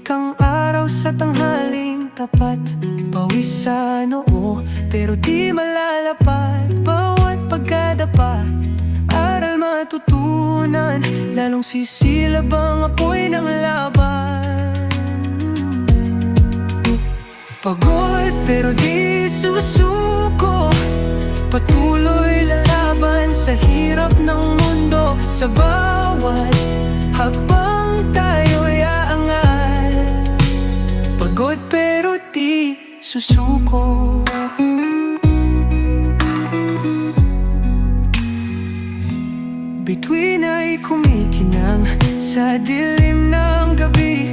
ang araw sa tanghaling tapat. Pawis sa noo, pero di malalapat. Bawat pagkadapa, aral matutunan. Lalong sisilab ang apoy ng laban. Pagod pero di susuko, patuloy lalaban sa hirap ng mundo. Sa bawat hakbang tayo'y aangat. Pagod pero di susuko. Bituin ay kumikinang sa dilim ng gabi.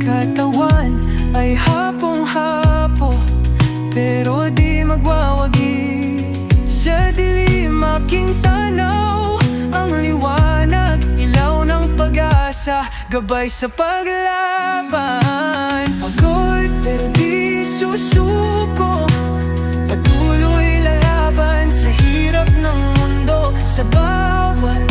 Katawan ay hapong-hapo, pero di magwawagi. Sa dilim aking tanaw, ang liwanag, ilaw ng pag-asa, gabay sa paglaban. Pagod pero di susuko, patuloy lalaban sa hirap ng mundo. Sa bawat